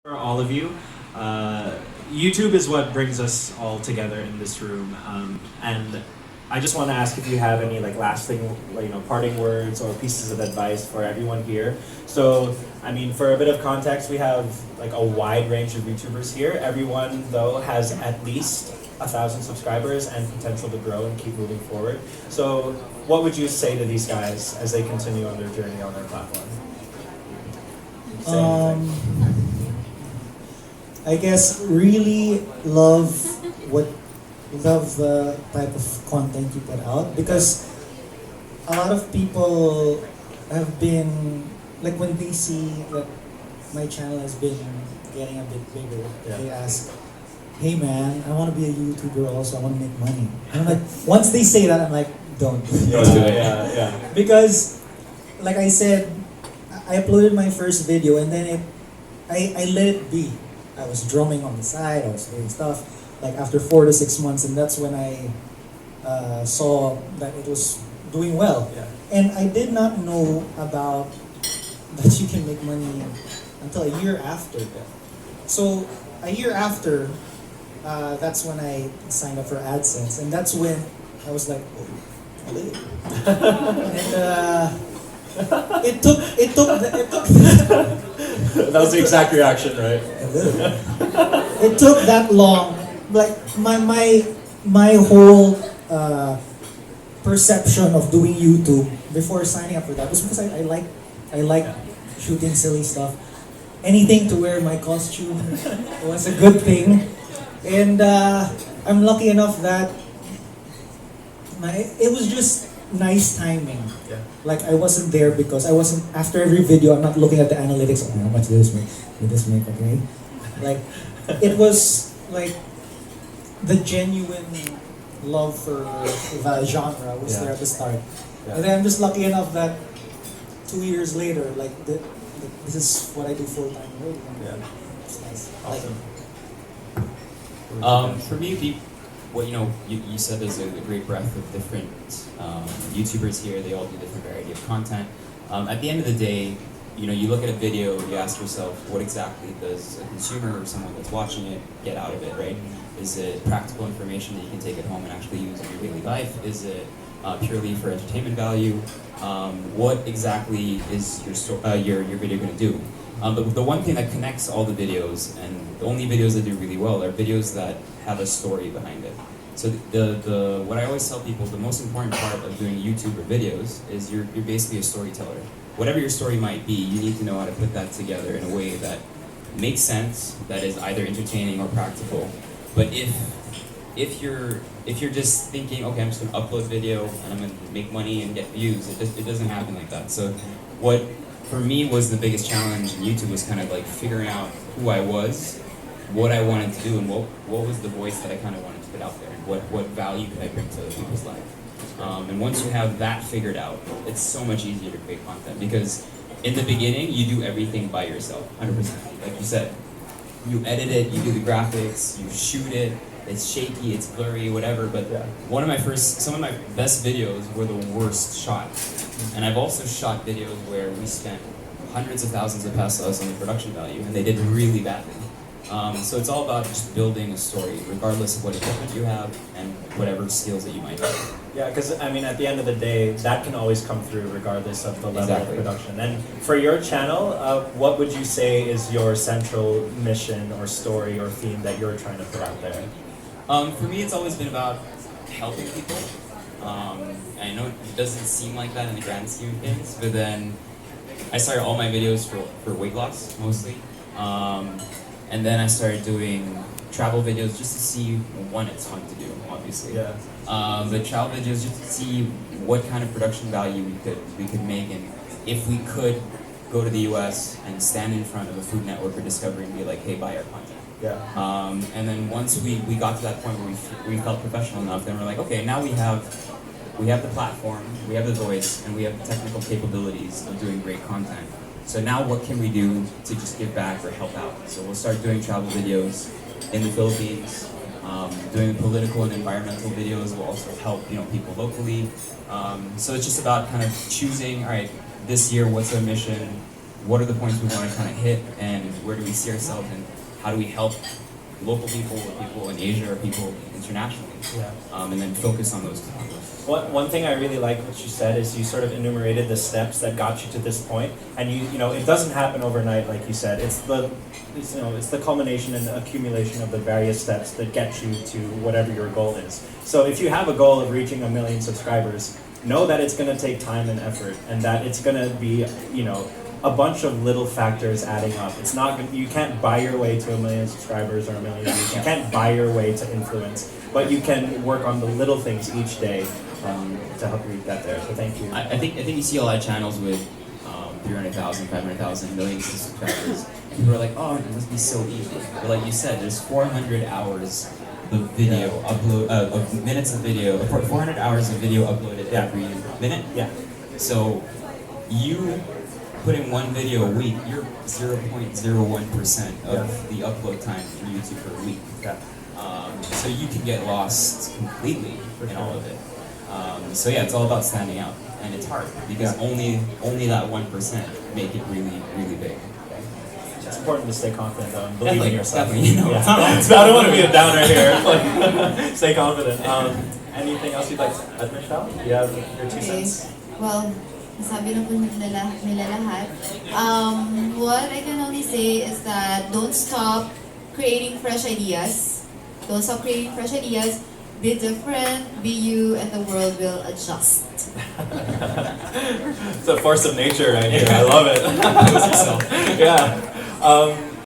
For all of you. YouTube is what brings us all together in this room, and I just want to ask if you have any lasting, parting words or pieces of advice for everyone here. So, I mean, for a bit of context, we have a wide range of YouTubers here. Everyone, though, has at least 1,000 subscribers and potential to grow and keep moving forward. So, what would you say to these guys as they continue on their journey on their platform? Say anything. I guess really love the type of content you put out, because a lot of people have been when they see that my channel has been getting a bit bigger, they ask, "Hey man, I want to be a YouTuber also. I want to make money." And I'm like, once they say that, I'm like, don't. Yeah. Because, like I said, I uploaded my first video and then I let it be. I was drumming on the side, I was doing stuff, after 4 to 6 months, and that's when I saw that it was doing well. Yeah. And I did not know about that you can make money until a year after. So, a year after, that's when I signed up for AdSense, and that's when I was like, oh, hello. And it took That was the exact reaction, right? It took that long. My whole perception of doing YouTube before signing up for that was because I like shooting silly stuff. Anything to wear my costume was a good thing, and I'm lucky enough that it was just nice timing. Yeah. I wasn't there because I wasn't, after every video, I'm not looking at the analytics. Oh, how much did this make? Okay? It was the genuine love for the genre was there at the start. Yeah. And then I'm just lucky enough that 2 years later, this is what I do full time already. Yeah. It's nice. Awesome. For me, you said there's a great breadth of different YouTubers here. They all do different variety of content. At the end of the day, you look at a video, you ask yourself, what exactly does a consumer or someone that's watching it get out of it, right? Is it practical information that you can take at home and actually use in your daily life? Is it purely for entertainment value? What exactly is your video going to do? But the one thing that connects all the videos, and the only videos that do really well, are videos that have a story behind it. So what I always tell people, the most important part of doing YouTube or videos is you're basically a storyteller. Whatever your story might be, you need to know how to put that together in a way that makes sense, that is either entertaining or practical. But if you're just thinking, okay, I'm just gonna upload video and I'm gonna make money and get views, it doesn't happen like that. So what for me was the biggest challenge in YouTube was kind of figuring out who I was, what I wanted to do, and what was the voice that I kind of wanted to put out there, and what value could I bring to people's life. And once you have that figured out, it's so much easier to create content, because in the beginning, you do everything by yourself, 100%. Like you said, you edit it, you do the graphics, you shoot it, it's shaky, it's blurry, whatever, but some of my best videos were the worst shot. And I've also shot videos where we spent hundreds of thousands of pesos on the production value, and they did really badly. So it's all about just building a story, regardless of what equipment you have and whatever skills that you might have. Yeah, because I mean, at the end of the day, that can always come through regardless of the level of production. And for your channel, what would you say is your central mission or story or theme that you're trying to put out there? For me, it's always been about helping people. I know it doesn't seem like that in the grand scheme of things, but then I started all my videos for weight loss, mostly. And then I started doing travel videos just to see, one, it's fun to do, obviously. Yeah. But travel videos just to see what kind of production value we could make, and if we could go to the US and stand in front of a Food Network or Discovery and be like, hey, buy our content. Yeah. And then once we got to that point where we felt professional enough, then we're like, okay, now we have the platform, we have the voice, and we have the technical capabilities of doing great content. So now what can we do to just give back or help out? So we'll start doing travel videos in the Philippines, doing political and environmental videos will also help people locally. So it's just about kind of choosing, all right, this year what's our mission, what are the points we want to kind of hit, and where do we see ourselves, and how do we help local people, or people in Asia, or people internationally, Yeah. and then focus on those. One thing I really like what you said is you sort of enumerated the steps that got you to this point, and you know it doesn't happen overnight, like you said. It's the culmination and accumulation of the various steps that get you to whatever your goal is. So if you have a goal of reaching 1 million subscribers, know that it's going to take time and effort, and that it's going to be a bunch of little factors adding up. It's not you can't buy your way to 1 million subscribers or 1 million views. You can't buy your way to influence, but you can work on the little things each day to help you get there. So thank you. I think you see a lot of channels with 300,000, 500,000, millions of subscribers, and people are like, oh, it must be so easy. But like you said, there's 400 hours of video upload of minutes of video, 400 hours of video uploaded every minute. Yeah. So you put in one video a week, you're 0.01% of the upload time in YouTube per week. Yeah. So you can get lost completely in all of it. So yeah, it's all about standing out, and it's hard because only that 1% make it really, really big. It's important to stay confident though and believe in yourself. Definitely, Yeah. it's not I don't want to be a downer here. Like, stay confident. Anything else you'd like to add, Michelle? You have your 2 cents? Well, nasabi na po nila lahat. What I can only say is that don't stop creating fresh ideas. Don't stop creating fresh ideas. Be different, be you, and the world will adjust. It's a force of nature right here. I love it. Yeah.